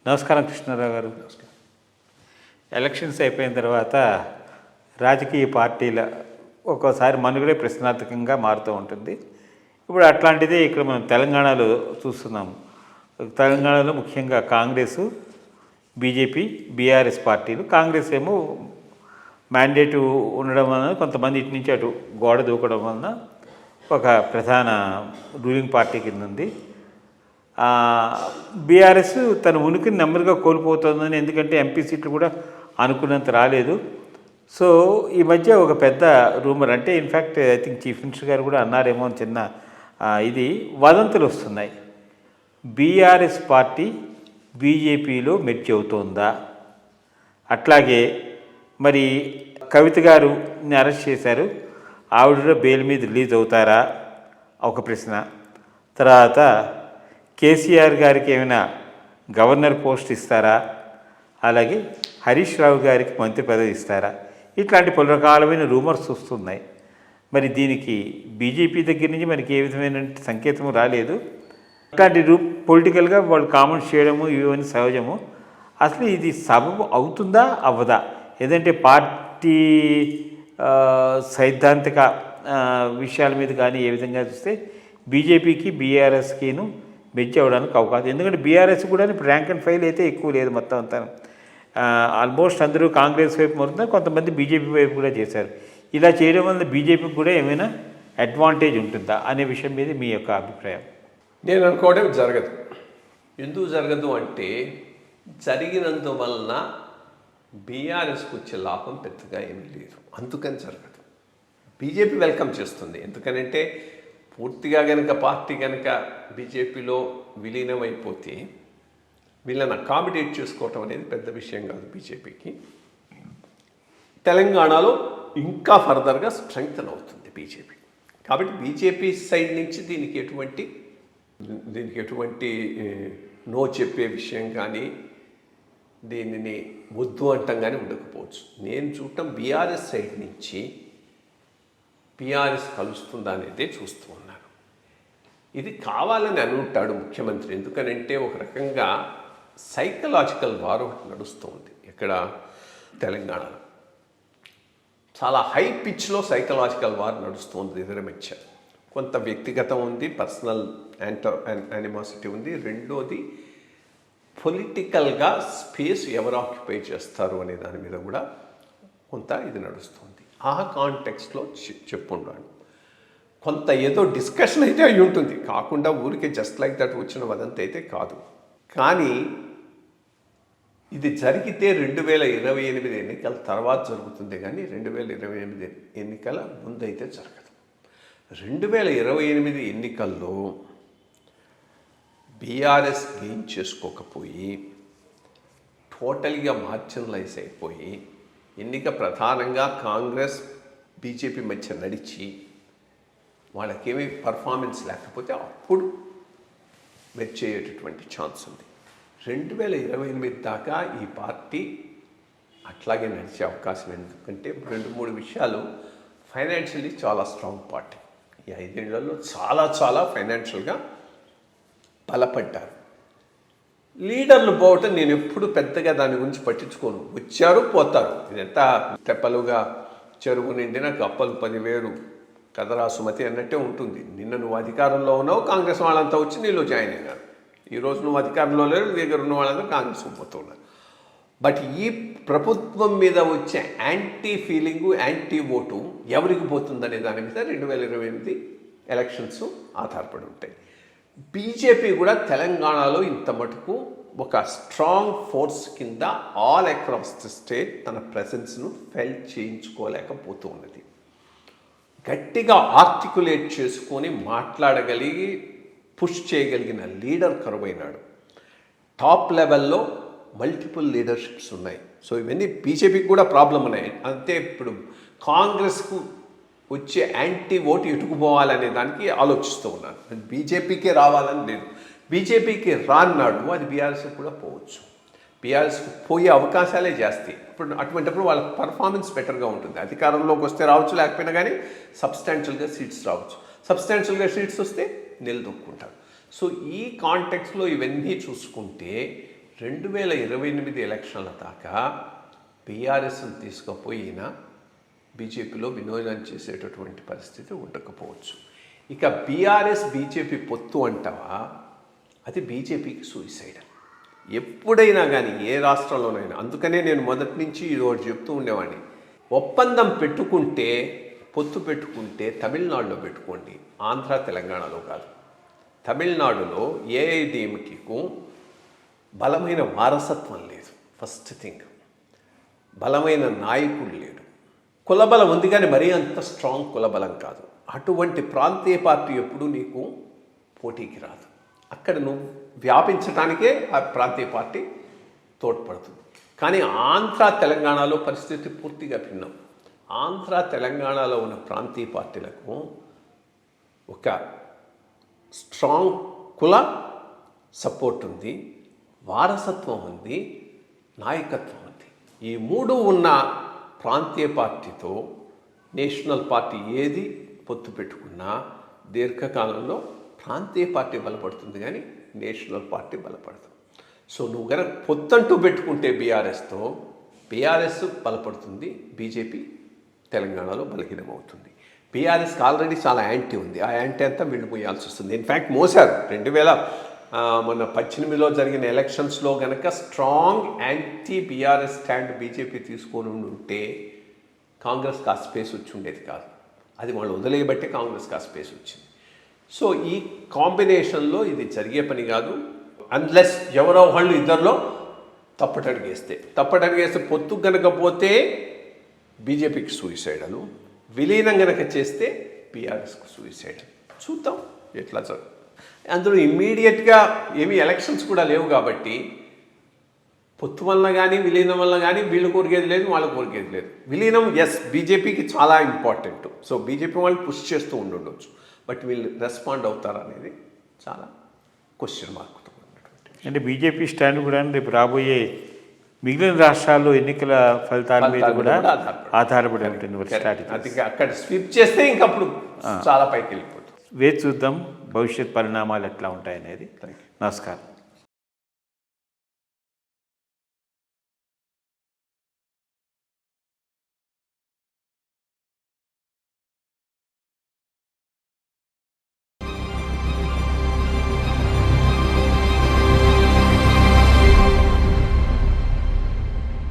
నమస్కారం కృష్ణారావు గారు. ఎలక్షన్స్ అయిపోయిన తర్వాత రాజకీయ పార్టీల ఒక్కోసారి మనుగడే ప్రశ్నార్థకంగా మారుతూ ఉంటుంది. ఇప్పుడు అట్లాంటిదే ఇక్కడ మనం తెలంగాణలో చూస్తున్నాము. తెలంగాణలో ముఖ్యంగా కాంగ్రెస్, బీజేపీ, బీఆర్ఎస్ పార్టీలు. కాంగ్రెస్ ఏమో మ్యాండేటు ఉండడం వలన కొంతమంది ఇటు నుంచి అటు గోడ దూకడం వలన ఒక ప్రధాన రూలింగ్ పార్టీ కింద ఉంది. బీఆర్ఎస్ తన ఉనికిని నెమ్మదిగా కోల్పోతుందని, ఎందుకంటే ఎంపీ సీట్లు కూడా అనుకున్నంత రాలేదు. సో ఈ మధ్య ఒక పెద్ద రూమర్, అంటే in fact I think chief minister గారు కూడా అన్నారేమో అని చిన్న ఇది వదంతులు వస్తున్నాయి. బీఆర్ఎస్ పార్టీ బీజేపీలో మెర్జ్ అవుతోందా? అట్లాగే మరి కవిత గారుని అరెస్ట్ చేశారు, ఆవిడ బెయిల్ మీద రిలీజ్ అవుతారా ఒక ప్రశ్న. తర్వాత కేసీఆర్ గారికి ఏమైనా గవర్నర్ పోస్ట్ ఇస్తారా? అలాగే హరీష్ రావు గారికి మంత్రి పదవి ఇస్తారా? ఇట్లాంటి పలు రకాలమైన రూమర్స్ వస్తున్నాయి. మరి దీనికి బీజేపీ దగ్గర నుంచి మనకి ఏ విధమైన సంకేతం రాలేదు. ఇట్లాంటి పొలిటికల్గా వాళ్ళు కామెంట్స్ చేయడము ఇవన్నీ సహజము. అసలు ఇది సబబు అవుతుందా అవ్వదా? ఏదంటే పార్టీ సైద్ధాంతిక విషయాల మీద కానీ ఏ విధంగా చూస్తే బీజేపీకి బీఆర్ఎస్కిను మెర్జ్ అవ్వడానికి అవకాశం. ఎందుకంటే బీఆర్ఎస్ కూడా ఇప్పుడు ర్యాంక్ అండ్ ఫైల్ అయితే ఎక్కువ లేదు, మొత్తం అంతా ఆల్మోస్ట్ అందరూ కాంగ్రెస్ వైపు మొత్తం, కొంతమంది బీజేపీ వైపు కూడా చేశారు. ఇలా చేయడం వల్ల బీజేపీకి కూడా ఏమైనా అడ్వాంటేజ్ ఉంటుందా అనే విషయం మీద మీ యొక్క అభిప్రాయం? నేను అనుకోవడం జరగదు. ఎందుకు జరగదు అంటే జరిగినందువలన బీఆర్ఎస్కి వచ్చే లాభం పెద్దగా ఏమీ లేదు, అందుకని జరగదు. బీజేపీ వెల్కమ్ చేస్తుంది. ఎందుకనంటే పూర్తిగా కనుక పార్టీ కనుక బీజేపీలో విలీనమైపోతే వీళ్ళని అకామిడేట్ చేసుకోవటం అనేది పెద్ద విషయం కాదు బీజేపీకి. తెలంగాణలో ఇంకా ఫర్దర్గా స్ట్రెంగ్తన్ అవుతుంది బీజేపీ. కాబట్టి బీజేపీ సైడ్ నుంచి దీనికి ఎటువంటి నో చెప్పే విషయం కానీ దీనిని వద్దు అంటాం కానీ ఉండకపోవచ్చు. నేను చూడటం బీఆర్ఎస్ సైడ్ నుంచి బీఆర్ఎస్ కలుస్తుందా అనేదే చూస్తూ ఉన్నాను. ఇది కావాలని అనుంటాడు ముఖ్యమంత్రి. ఎందుకనంటే ఒక రకంగా సైకలాజికల్ వార్ ఒకటి నడుస్తూ ఉంది ఇక్కడ తెలంగాణలో. చాలా హై పిచ్లో సైకలాజికల్ వార్ నడుస్తుంది ఇద్దరి మధ్య. కొంత వ్యక్తిగతం ఉంది, పర్సనల్ యానిమాసిటీ ఉంది. రెండోది పొలిటికల్గా స్పేస్ ఎవరు ఆక్యుపై చేస్తారు అనే దాని మీద కూడా కొంత ఇది నడుస్తుంది. ఆ కాంటెక్స్ట్లో చెప్పున్నాను. కొంత ఏదో డిస్కషన్ అయితే అయి ఉంటుంది, కాకుండా ఊరికే జస్ట్ లైక్ దట్ వచ్చిన వదంతి అయితే కాదు. కానీ ఇది జరిగితే 2028 ఎన్నికల తర్వాత జరుగుతుంది, కానీ 2028 ఎన్నికల ముందైతే జరగదు. 2028 ఎన్నికల్లో బీఆర్ఎస్ గెయిన్ చేసుకోకపోయి టోటల్గా మార్జినలైజ్ అయిపోయి ఎన్నిక ప్రధానంగా కాంగ్రెస్ బీజేపీ మధ్య నడిచి వాళ్ళకేమీ పర్ఫార్మెన్స్ లేకపోతే అప్పుడు మెచ్చేటటువంటి ఛాన్స్ ఉంది. 2028 దాకా ఈ పార్టీ అట్లాగే నడిచే అవకాశం. ఎందుకంటే 2-3 విషయాలు. ఫైనాన్షియల్లీ చాలా స్ట్రాంగ్ పార్టీ. ఈ 5 ఏళ్లలో చాలా ఫైనాన్షియల్గా బలపడ్డారు. లీడర్లు పోవటం నేను ఎప్పుడు పెద్దగా దాని గురించి పట్టించుకోను. వచ్చారు పోతారు. ఇదంతా తెప్పలుగా చెరువు నిండిన కప్పలు 10,000 కదరా సుమతి అన్నట్టే ఉంటుంది. నిన్న నువ్వు అధికారంలో ఉన్నావు, కాంగ్రెస్ వాళ్ళంతా వచ్చి నీళ్ళు జాయిన్ అయినారు. ఈరోజు నువ్వు అధికారంలో లేరు, దగ్గర ఉన్న వాళ్ళంతా కాంగ్రెస్ పోతున్నారు. బట్ ఈ ప్రభుత్వం మీద వచ్చే యాంటీ ఫీలింగు, యాంటీ ఓటు ఎవరికి పోతుందనే దాని మీద 2028 ఎలక్షన్స్ ఆధారపడి ఉంటాయి. బీజేపీ కూడా తెలంగాణలో ఇంత మటుకు ఒక స్ట్రాంగ్ ఫోర్స్ కింద ఆల్ అక్రాస్ ది స్టేట్ తన ప్రెసెన్స్ను ఫెల్ చేయించుకోలేకపోతూ ఉన్నది. గట్టిగా ఆర్టికులేట్ చేసుకొని మాట్లాడగలిగి పుష్ చేయగలిగిన లీడర్ కరువైనాడు. టాప్ లెవెల్లో మల్టిపుల్ లీడర్షిప్స్ ఉన్నాయి. సో ఇవన్నీ బీజేపీకి కూడా ప్రాబ్లం ఉన్నాయి. అంతే ఇప్పుడు కాంగ్రెస్కు వచ్చే యాంటీ ఓటు ఎటుకుపోవాలనే దానికి ఆలోచిస్తూ ఉన్నాను. బీజేపీకే రావాలని లేదు. బీజేపీకి రాన్నాడు అది బీఆర్ఎస్ కూడా పోవచ్చు. బీఆర్ఎస్కి పోయే అవకాశాలే జాస్తి. ఇప్పుడు అటువంటిప్పుడు వాళ్ళ పర్ఫార్మెన్స్ బెటర్గా ఉంటుంది. అధికారంలోకి వస్తే రావచ్చు, లేకపోయినా కానీ సబ్స్టాన్షియల్గా సీట్స్ రావచ్చు. సబ్స్టాన్షియల్గా సీట్స్ వస్తే నిలదొక్కుంటారు. సో ఈ కాంటెక్స్లో ఇవన్నీ చూసుకుంటే 2028 ఎలక్షన్ల దాకా బీఆర్ఎస్ని తీసుకుపోయిన బీజేపీలో వినోదం చేసేటటువంటి పరిస్థితి ఉండకపోవచ్చు. ఇక బీఆర్ఎస్ బీజేపీ పొత్తు అంటావా, అది బీజేపీకి సూయిసైడ్ ఎప్పుడైనా కానీ, ఏ రాష్ట్రంలోనైనా. అందుకనే నేను మొదటి నుంచి ఇది ఒకటి చెప్తూ ఉండేవాడిని, ఒప్పందం పెట్టుకుంటే, పొత్తు పెట్టుకుంటే తమిళనాడులో పెట్టుకోండి, ఆంధ్ర తెలంగాణలో కాదు. తమిళనాడులో ఏఐడిఎంకేకు బలమైన వారసత్వం లేదు, ఫస్ట్ థింగ్. బలమైన నాయకుడు లేడు. కులబలం ఉంది కానీ మరీ అంత స్ట్రాంగ్ కులబలం కాదు. అటువంటి ప్రాంతీయ పార్టీ ఎప్పుడూ నీకు పోటీకి రాదు. అక్కడ నువ్వు వ్యాపించడానికే ఆ ప్రాంతీయ పార్టీ తోడ్పడుతుంది. కానీ ఆంధ్ర తెలంగాణలో పరిస్థితి పూర్తిగా భిన్నం. ఆంధ్ర తెలంగాణలో ఉన్న ప్రాంతీయ పార్టీలకు ఒక స్ట్రాంగ్ కుల సపోర్ట్ ఉంది, వారసత్వం ఉంది, నాయకత్వం ఉంది. ఈ మూడు ఉన్న ప్రాంతీయ పార్టీతో నేషనల్ పార్టీ ఏది పొత్తు పెట్టుకున్నా దీర్ఘకాలంలో ప్రాంతీయ పార్టీ బలపడుతుంది కానీ నేషనల్ పార్టీ బలపడదు. సో నువ్వు కనుక పొత్తంటూ పెట్టుకుంటే బీఆర్ఎస్తో, బీఆర్ఎస్ బలపడుతుంది, బీజేపీ తెలంగాణలో బలహీనమవుతుంది. బీఆర్ఎస్కి ఆల్రెడీ చాలా యాంటీ ఉంది. ఆ యాంటీ అంతా వీళ్ళు పోయాల్సి వస్తుంది. ఇన్ఫ్యాక్ట్ మోసారు. 2018లో జరిగిన ఎలక్షన్స్లో కనుక strong anti BRS stand BJP తీసుకొని ఉంటే కాంగ్రెస్కి ఆ స్పేస్ వచ్చి ఉండేది కాదు. అది వాళ్ళు వదిలేయబట్టే కాంగ్రెస్కి ఆ స్పేస్ వచ్చింది. సో ఈ కాంబినేషన్లో ఇది జరిగే పని కాదు. అన్లెస్ ఎవరో వాళ్ళు ఇద్దరిలో తప్పటడిగేస్తే పొత్తు కనుక పోతే బీజేపీకి సూయిసైడలు, విలీనం కనుక చేస్తే బీఆర్ఎస్కు సూయిసైడల్. చూద్దాం ఎట్లా జరుగుతుంది. అందులో ఇమ్మీడియట్గా ఏమీ ఎలక్షన్స్ కూడా లేవు కాబట్టి పొత్తు వలన కానీ విలీనం వలన కానీ వీళ్ళు కోరికేది లేదు, వాళ్ళు కోరికేది లేదు. విలీనం బీజేపీకి చాలా ఇంపార్టెంట్. సో బీజేపీ వాళ్ళు పుష్ చేస్తూ ఉండొచ్చు. బట్ వీళ్ళు రెస్పాండ్ అవుతారనేది చాలా క్వశ్చన్ మార్క్తో ఉన్నటువంటి. అంటే బీజేపీ స్టాండ్ కూడా రేపు రాబోయే మిగిలిన రాష్ట్రాల్లో ఎన్నికల ఫలితాల మీద కూడా ఆధారపడి ఉంటుంది స్ట్రాటజీ. అది అక్కడ స్విప్ చేస్తే ఇంకప్పుడు చాలా పైకి వెళ్ళిపోతుంది. వేచి చూద్దాం భవిష్యత్ పరిణామాలు ఎట్లా ఉంటాయనేది. నమస్కారం.